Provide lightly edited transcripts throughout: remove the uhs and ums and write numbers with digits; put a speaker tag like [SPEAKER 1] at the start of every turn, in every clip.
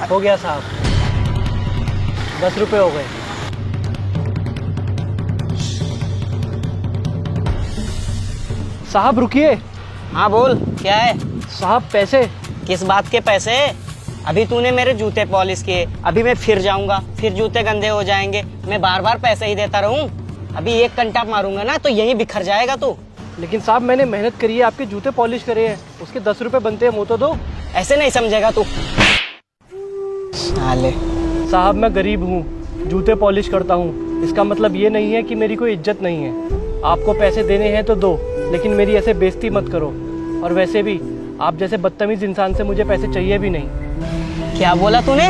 [SPEAKER 1] हो गया साहब, 10 रुपये हो गए। साहब रुकिए।
[SPEAKER 2] हाँ बोल, क्या है?
[SPEAKER 1] साहब पैसे।
[SPEAKER 2] किस बात के पैसे? अभी तूने मेरे जूते पॉलिश किए, अभी मैं फिर जाऊंगा, फिर जूते गंदे हो जाएंगे, मैं बार बार पैसे ही देता रहूं? अभी एक कंटा मारूंगा ना तो यहीं बिखर जाएगा तू।
[SPEAKER 1] लेकिन साहब मैंने मेहनत करी है, आपके जूते पॉलिश करे हैं, उसके 10 रुपये बनते हैं, वो तो दो।
[SPEAKER 2] ऐसे नहीं समझेगा तू। साले।
[SPEAKER 1] साहब मैं गरीब हूँ, जूते पॉलिश करता हूँ, इसका मतलब ये नहीं है कि मेरी कोई इज्जत नहीं है। आपको पैसे देने हैं तो दो, लेकिन मेरी ऐसे बेइज्जती मत करो। और वैसे भी आप जैसे बदतमीज इंसान से मुझे पैसे चाहिए भी नहीं।
[SPEAKER 2] क्या बोला तूने?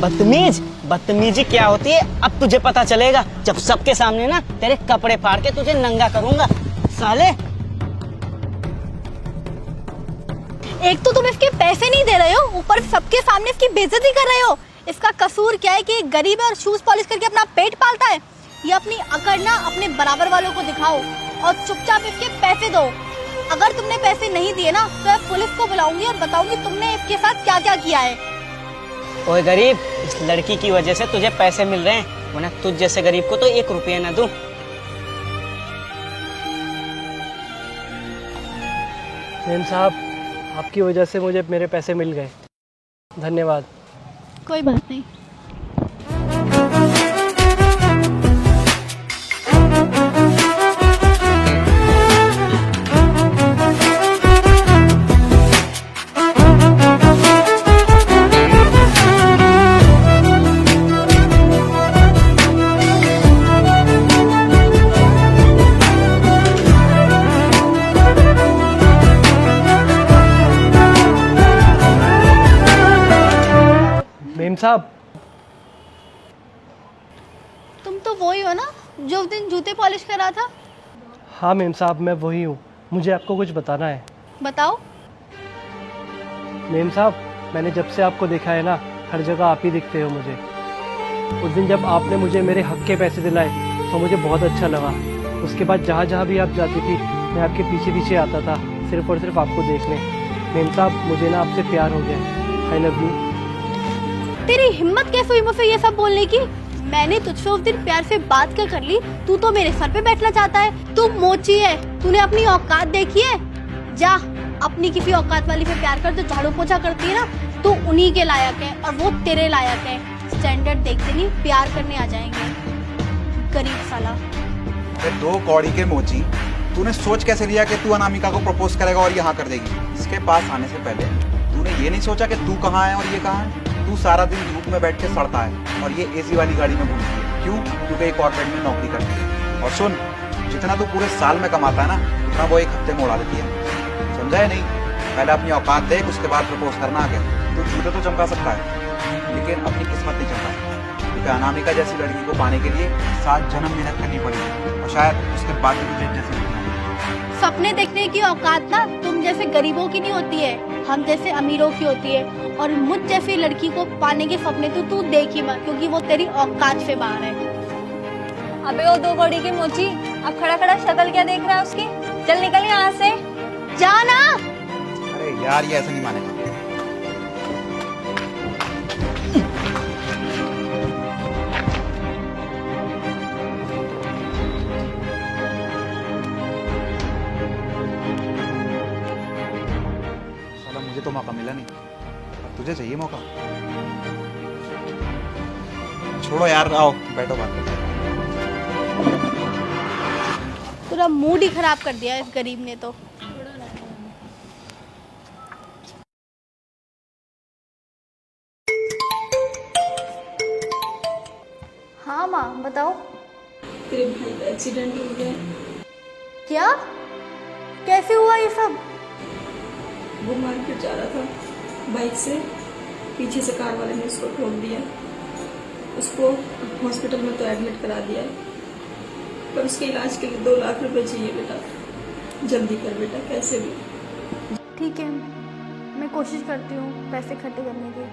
[SPEAKER 2] बदतमीज? बदतमीजी क्या होती है अब तुझे पता चलेगा, जब सबके सामने ना तेरे कपड़े फाड़ के तुझे नंगा करूंगा साले।
[SPEAKER 3] एक तो तुम इसके पैसे नहीं दे रहे हो, ऊपर सबके सामने इसकी बेइज्जती कर रहे हो। इसका कसूर क्या है कि एक गरीब है और शूज पॉलिश करके अपना पेट पालता है? ये अपनी अकड़ ना अपने बराबर वालों को दिखाओ और चुपचाप इसके पैसे दो। अगर तुमने पैसे नहीं दिए ना तो मैं पुलिस को बुलाऊंगी और बताऊंगी तुमने इसके साथ क्या क्या किया है।
[SPEAKER 2] ओए गरीब, इस लड़की की वजह से तुझे पैसे मिल रहे हैं, वरना तुझ जैसे गरीब को तो 1 रुपया न दूं।
[SPEAKER 1] मेम साहब, आपकी वजह से मुझे मेरे पैसे मिल गए, धन्यवाद।
[SPEAKER 3] कोई बात नहीं।
[SPEAKER 1] मेम साहब,
[SPEAKER 3] तुम तो वही हो ना जो उस दिन जूते पॉलिश कर रहा था?
[SPEAKER 1] हाँ मेम साहब मैं वही हूँ, मुझे आपको कुछ बताना है।
[SPEAKER 3] बताओ।
[SPEAKER 1] मेम साहब, मैंने जब से आपको देखा है ना, हर जगह आप ही दिखते हो मुझे। उस दिन जब आपने मुझे मेरे हक के पैसे दिलाए तो मुझे बहुत अच्छा लगा। उसके बाद जहाँ जहाँ भी आप जाती थी मैं आपके पीछे पीछे आता था, सिर्फ और सिर्फ आपको देखने। मेम साहब, मुझे ना आपसे प्यार हो गया। I love you.
[SPEAKER 3] तेरी हिम्मत कैसे हुई मुझसे ये सब बोलने की? मैंने तुझसे उस दिन प्यार से बात क्या कर ली? तू तो मेरे सर पे बैठना चाहता है। तू मोची है, तूने अपनी औकात देखी है? जा अपनी किसी औकात वाली से प्यार कर जो झाड़ू पोछा करती है ना, तू उन्हीं के लायक है और वो तेरे लायक है। स्टैंडर्ड देखते नहीं प्यार करने आ जाएंगे, गरीब साला।
[SPEAKER 4] दो कौड़ी के मोची, तूने सोच कैसे लिया कि तू अनामिका को प्रपोज करेगा और यहाँ कर देगी? इसके पास आने से पहले तूने ये नहीं सोचा कि तू कहाँ है और ये कहाँ है? तू सारा दिन धूप में बैठ के सड़ता है और ये एसी वाली गाड़ी में घूमती है। क्यों? क्योंकि एक कॉर्पोरेट में नौकरी करती है। और सुन, जितना तू पूरे साल में कमाता है ना, उतना वो एक हफ्ते में उड़ा देती है। समझा है नहीं? पहले अपनी औकात देख, उसके बाद प्रपोज करना आगे। तू जूते तो चमका सकता है, लेकिन अपनी किस्मत नहीं चमका। क्योंकि अनामिका जैसी लड़की को पाने के लिए 7 जन्म मेहनत करनी पड़ेगी और शायद उसके बाद भी तुझे जैसी।
[SPEAKER 3] सपने देखने की औकात ना तुम जैसे गरीबों की नहीं होती है, हम जैसे अमीरों की होती है। और मुझ जैसी लड़की को पाने के सपने तो तू देख ही मत, क्योंकि वो तेरी औकात से बाहर है।
[SPEAKER 5] अबे वो दो कौड़ी की मोची, अब खड़ा खड़ा शक्ल क्या देख रहा है उसकी? चल निकल यहाँ से,
[SPEAKER 3] जाना।
[SPEAKER 4] अरे यार, ये ऐसे नहीं मानेगा। साला मुझे तो मौका मिला नहीं, अब तुझे चाहिए मौका। छोड़ो यार, आओ बैठो बात करते हैं।
[SPEAKER 3] पूरा मूड ही खराब कर दिया इस गरीब ने तो। हाँ माँ बताओ।
[SPEAKER 5] तेरे भाई का एक्सीडेंट हो गया।
[SPEAKER 3] क्या? कैसे हुआ ये सब?
[SPEAKER 5] वो मार्केट जा रहा था बाइक से, पीछे से कार वाले ने उसको ठोक दिया। उसको हॉस्पिटल में तो एडमिट करा दिया है, पर उसके इलाज के लिए 2 लाख रुपए चाहिए बेटा। जल्दी कर बेटा, कैसे भी।
[SPEAKER 3] ठीक है, मैं कोशिश करती हूँ पैसे इकट्ठे करने की,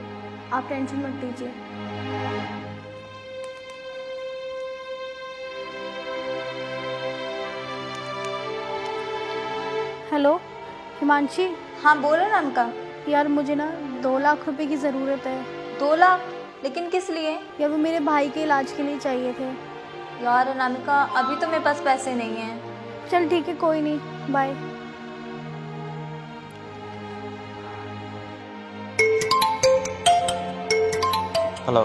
[SPEAKER 3] आप टेंशन मत लीजिए। हेलो हिमांशी।
[SPEAKER 5] हाँ बोलो ना अनका।
[SPEAKER 3] यार मुझे ना 2 लाख रुपए की ज़रूरत है,
[SPEAKER 6] 2 लाख? लेकिन किस लिए?
[SPEAKER 3] यार वो मेरे भाई के इलाज के लिए चाहिए थे।
[SPEAKER 6] यार अनामिका, अभी तो मेरे पास पैसे नहीं हैं।
[SPEAKER 3] चल ठीक है, कोई नहीं, बाय।
[SPEAKER 4] हेलो।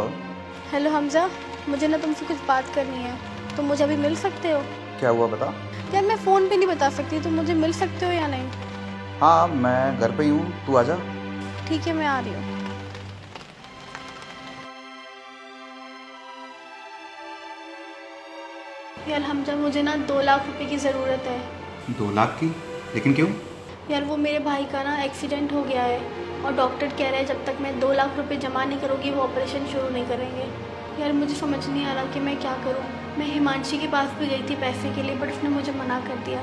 [SPEAKER 3] हेलो हमजा, मुझे ना तुमसे कुछ बात करनी है। तुम मुझे अभी मिल सकते हो?
[SPEAKER 4] क्या हुआ बता।
[SPEAKER 3] यार मैं फ़ोन पे नहीं बता सकती, तुम मुझे मिल सकते हो या नहीं?
[SPEAKER 4] हाँ मैं घर पे ही हूँ, तू आजा।
[SPEAKER 3] ठीक है, मैं आ रही हूँ। यार हमजा, मुझे ना 2 लाख रुपए की ज़रूरत है।
[SPEAKER 4] 2 लाख की? लेकिन क्यों?
[SPEAKER 3] यार वो मेरे भाई का ना एक्सीडेंट हो गया है और डॉक्टर कह रहे हैं जब तक मैं 2 लाख रुपए जमा नहीं करूँगी वो ऑपरेशन शुरू नहीं करेंगे। यार मुझे समझ नहीं आ रहा कि मैं क्या करूँ। मैं हिमांशी के पास भी गई थी पैसे के लिए, बट उसने मुझे मना कर दिया।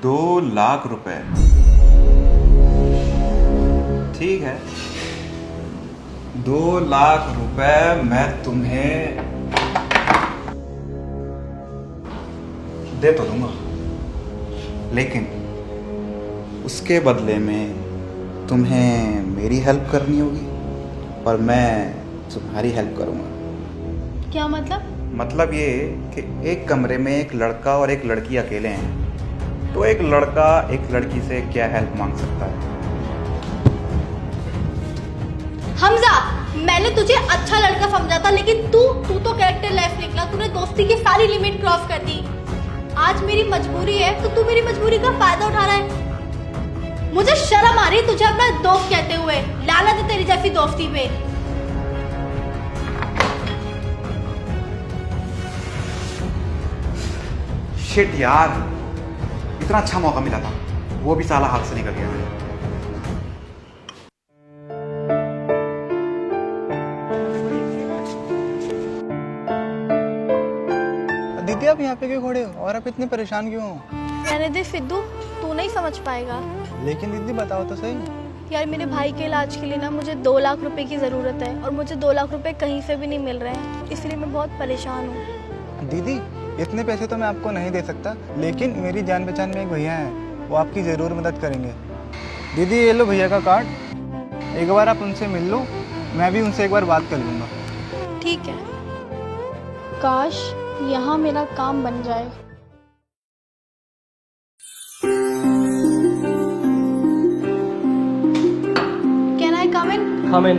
[SPEAKER 4] 2 लाख रुपए? ठीक है, 2 लाख रुपए मैं तुम्हें दे तो दूंगा, लेकिन उसके बदले में तुम्हें मेरी हेल्प करनी होगी और मैं तुम्हारी हेल्प करूंगा।
[SPEAKER 3] क्या मतलब?
[SPEAKER 4] मतलब ये कि एक कमरे में एक लड़का और एक लड़की अकेले हैं, तो एक लड़का एक लड़की से क्या हेल्प मांग सकता है?
[SPEAKER 3] हमजा, मैंने तुझे अच्छा लड़का समझा था, लेकिन तू तो कैरेक्टर लेस निकला। तूने दोस्ती की सारी लिमिट क्रॉस कर दी। आज मेरी मजबूरी है तो तू मेरी मजबूरी का फायदा उठा रहा है। मुझे शर्म आ रही है तुझे अपना दोस्त कहते हुए। लानत है तेरी जैसी दोस्ती पे।
[SPEAKER 4] शिट यार, इतना अच्छा मौका मिला था, वो भी साला हाथ से निकल गया।
[SPEAKER 7] दीदी आप यहाँ पे क्यों खड़े हो और आप इतने परेशान क्यों हो?
[SPEAKER 3] मैंने दे फिद्दू, तू नहीं समझ पाएगा।
[SPEAKER 7] लेकिन दीदी बताओ तो सही।
[SPEAKER 3] यार मेरे भाई के इलाज के लिए ना मुझे 2 लाख रुपए की ज़रूरत है और मुझे 2 लाख रुपए कहीं से भी नहीं मिल रहे हैं, इसलिए मैं बहुत परेशान हूँ।
[SPEAKER 7] दीदी इतने पैसे तो मैं आपको नहीं दे सकता, लेकिन मेरी जान पहचान में एक भैया हैं, वो आपकी ज़रूर मदद करेंगे। दीदी ये लो भैया का कार्ड, एक बार आप उनसे मिल लो, मैं भी उनसे एक बार बात कर लूँगा।
[SPEAKER 3] ठीक है। काश यहाँ मेरा काम बन जाए। कैन आई कम इन?
[SPEAKER 1] कम इन।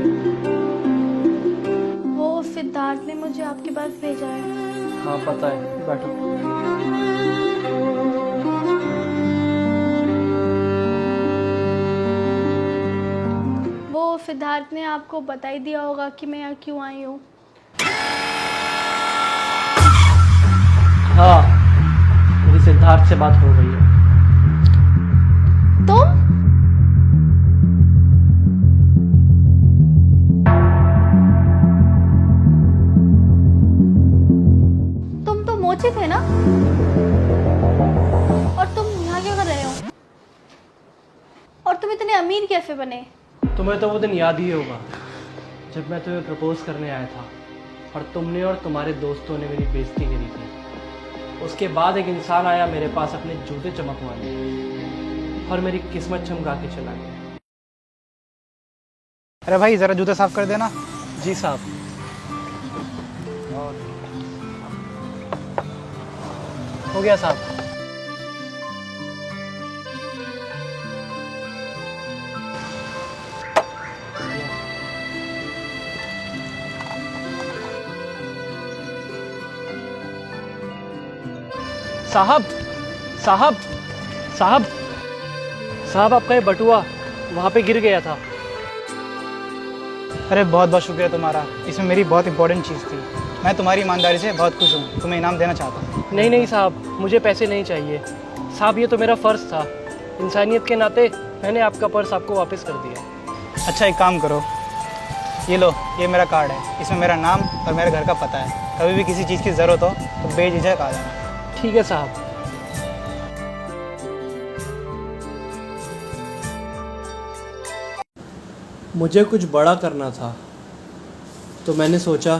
[SPEAKER 3] वो सिद्धार्थ ने मुझे आपके पास भेजा है।
[SPEAKER 1] हाँ पता है, बैठो।
[SPEAKER 3] वो सिद्धार्थ ने आपको बता ही दिया होगा कि मैं यहाँ क्यों आई हूँ।
[SPEAKER 1] हाँ, मेरी सिद्धार्थ से बात हो गई है।
[SPEAKER 3] तुम तो मोची थे ना? और तुम यहाँ क्या कर रहे हो? और तुम इतने अमीर कैसे बने?
[SPEAKER 1] तुम्हें तो वो दिन याद ही होगा जब मैं तुम्हें प्रपोज करने आया था और तुमने और तुम्हारे दोस्तों ने मेरी बेइज्जती करी थी। उसके बाद एक इंसान आया मेरे पास अपने जूते चमकवाने और मेरी किस्मत चमका के चला गया।
[SPEAKER 7] अरे भाई ज़रा जूते साफ कर देना।
[SPEAKER 1] जी साहब। हो गया साहब। साहब साहब साहब साहब, आपका ये बटुआ वहाँ पे गिर गया था।
[SPEAKER 7] अरे बहुत बहुत शुक्रिया तुम्हारा, इसमें मेरी बहुत इंपॉर्टेंट चीज़ थी। मैं तुम्हारी ईमानदारी से बहुत खुश हूँ, तुम्हें इनाम देना चाहता हूँ।
[SPEAKER 1] नहीं नहीं साहब, मुझे पैसे नहीं चाहिए साहब, ये तो मेरा फ़र्ज़ था। इंसानियत के नाते मैंने आपका पर्स आपको वापस कर दिया।
[SPEAKER 7] अच्छा एक काम करो, ये लो, ये मेरा कार्ड है, इसमें मेरा नाम और मेरे घर का पता है। कभी भी किसी चीज़ की ज़रूरत हो तो बेझिझक आ जाना।
[SPEAKER 1] ठीक है साहब। मुझे कुछ बड़ा करना था तो मैंने सोचा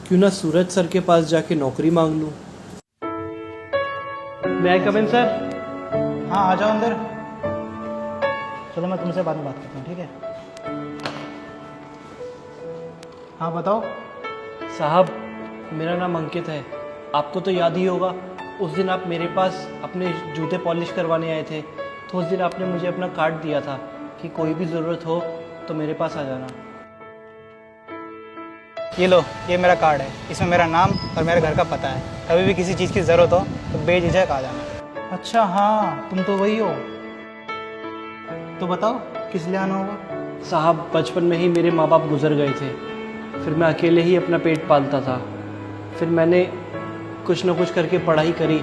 [SPEAKER 1] क्यों ना सूरज सर के पास जाके नौकरी मांग लूं। मैं आई कम इन सर?
[SPEAKER 7] हाँ आ जाओ अंदर। चलो मैं तुमसे बाद में बात करता हूँ, ठीक है? हाँ बताओ।
[SPEAKER 1] साहब, मेरा नाम अंकित है। आपको तो याद ही होगा, उस दिन आप मेरे पास अपने जूते पॉलिश करवाने आए थे, तो उस दिन आपने मुझे अपना कार्ड दिया था कि कोई भी ज़रूरत हो तो मेरे पास आ जाना।
[SPEAKER 7] ये लो, ये मेरा कार्ड है, इसमें मेरा नाम और मेरे घर का पता है। कभी भी किसी चीज़ की ज़रूरत हो तो बेझिझक आ जाना। अच्छा हाँ, तुम तो वही हो। तो बताओ किस लिए आना होगा?
[SPEAKER 1] साहब, बचपन में ही मेरे माँ बाप गुजर गए थे, फिर मैं अकेले ही अपना पेट पालता था। फिर मैंने कुछ ना कुछ करके पढ़ाई करी,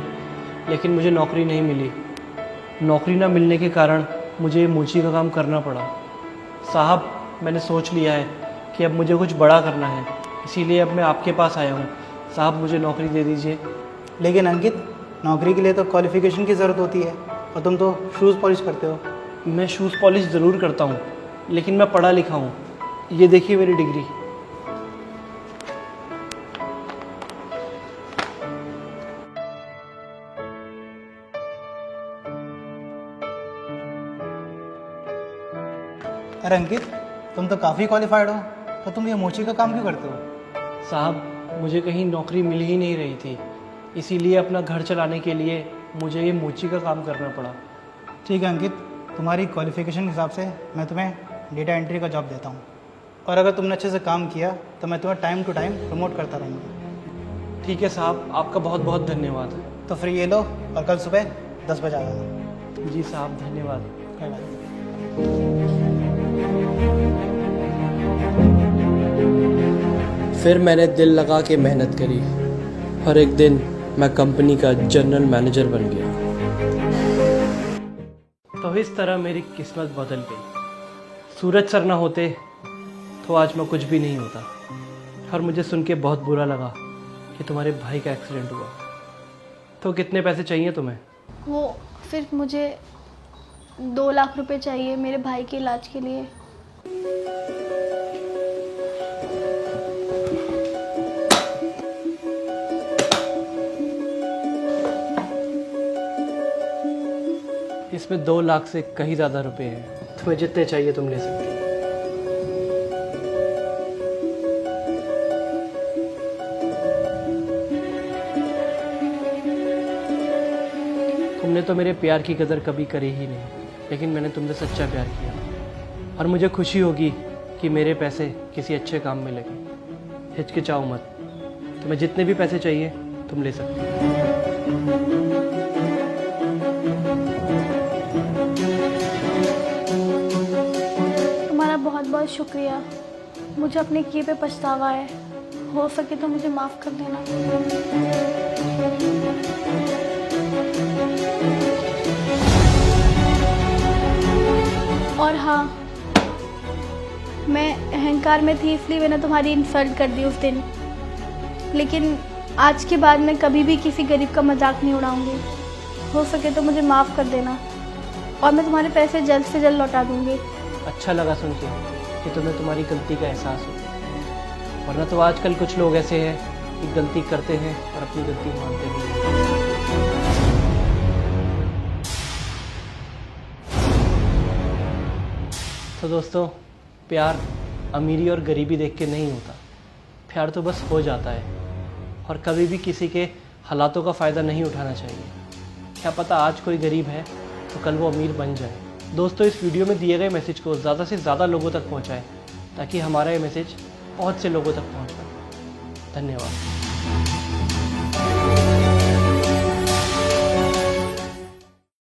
[SPEAKER 1] लेकिन मुझे नौकरी नहीं मिली। नौकरी ना मिलने के कारण मुझे ये मोची का काम करना पड़ा। साहब, मैंने सोच लिया है कि अब मुझे कुछ बड़ा करना है, इसीलिए अब मैं आपके पास आया हूँ। साहब, मुझे नौकरी दे दीजिए।
[SPEAKER 7] लेकिन अंकित, नौकरी के लिए तो क्वालिफ़िकेशन की ज़रूरत होती है, और तुम तो शूज़ पॉलिश करते हो।
[SPEAKER 1] मैं शूज़ पॉलिश ज़रूर करता हूँ, लेकिन मैं पढ़ा लिखा हूँ। ये देखिए मेरी डिग्री।
[SPEAKER 7] अरे अंकित, तुम तो काफ़ी क्वालिफाइड हो, तो तुम ये मोची का काम क्यों करते हो?
[SPEAKER 1] साहब, मुझे कहीं नौकरी मिल ही नहीं रही थी, इसीलिए अपना घर चलाने के लिए मुझे ये मोची का काम करना पड़ा।
[SPEAKER 7] ठीक है अंकित, तुम्हारी क्वालिफ़िकेशन के हिसाब से मैं तुम्हें डेटा एंट्री का जॉब देता हूँ, और अगर तुमने अच्छे से काम किया तो मैं तुम्हें टाइम टू टाइम प्रमोट करता रहूँगा।
[SPEAKER 1] ठीक है साहब, आपका बहुत बहुत धन्यवाद।
[SPEAKER 7] तो फिर ये लो, और कल सुबह 10 बजे आ जाना।
[SPEAKER 1] जी साहब, धन्यवाद।
[SPEAKER 7] कोई बात नहीं।
[SPEAKER 1] फिर मैंने दिल लगा के मेहनत करी और एक दिन मैं कंपनी का जनरल मैनेजर बन गया। तो इस तरह मेरी किस्मत बदल गई। सूरज सर ना होते तो आज मैं कुछ भी नहीं होता। और मुझे सुन के बहुत बुरा लगा कि तुम्हारे भाई का एक्सीडेंट हुआ। तो कितने पैसे चाहिए तुम्हें?
[SPEAKER 3] वो सिर्फ मुझे 2 लाख रुपए चाहिए मेरे भाई के इलाज के लिए।
[SPEAKER 1] इसमें 2 लाख से कहीं ज़्यादा रुपए हैं। तुम्हें जितने चाहिए तुम ले सकते हो। तुमने तो मेरे प्यार की कदर कभी करी ही नहीं, लेकिन मैंने तुमसे सच्चा प्यार किया, और मुझे खुशी होगी कि मेरे पैसे किसी अच्छे काम में लगे। हिचकिचाओ मत, तुम्हें जितने भी पैसे चाहिए तुम ले सकते हो।
[SPEAKER 3] तुम्हारा बहुत बहुत शुक्रिया। मुझे अपने किए पे पछतावा है। हो सके तो मुझे माफ़ कर देना। और हाँ, मैं अहंकार में थी इसलिए मैंने तुम्हारी इंसल्ट कर दी उस दिन, लेकिन आज के बाद मैं कभी भी किसी गरीब का मजाक नहीं उड़ाऊंगी। हो सके तो मुझे माफ़ कर देना, और मैं तुम्हारे पैसे जल्द से जल्द लौटा दूंगी।
[SPEAKER 1] अच्छा लगा सुन के कि तुम्हें तुम्हारी गलती का एहसास हो, वरना तो आजकल कुछ लोग ऐसे हैं कि गलती करते हैं और अपनी गलती मानते भी नहीं। तो दोस्तों, प्यार अमीरी और गरीबी देख के नहीं होता। प्यार तो बस हो जाता है, और कभी भी किसी के हालातों का फ़ायदा नहीं उठाना चाहिए। क्या पता आज कोई गरीब है तो कल वो अमीर बन जाए। दोस्तों, इस वीडियो में दिए गए मैसेज को ज़्यादा से ज़्यादा लोगों तक पहुंचाएं, ताकि हमारा ये मैसेज बहुत से लोगों तक पहुंच पाए। धन्यवाद।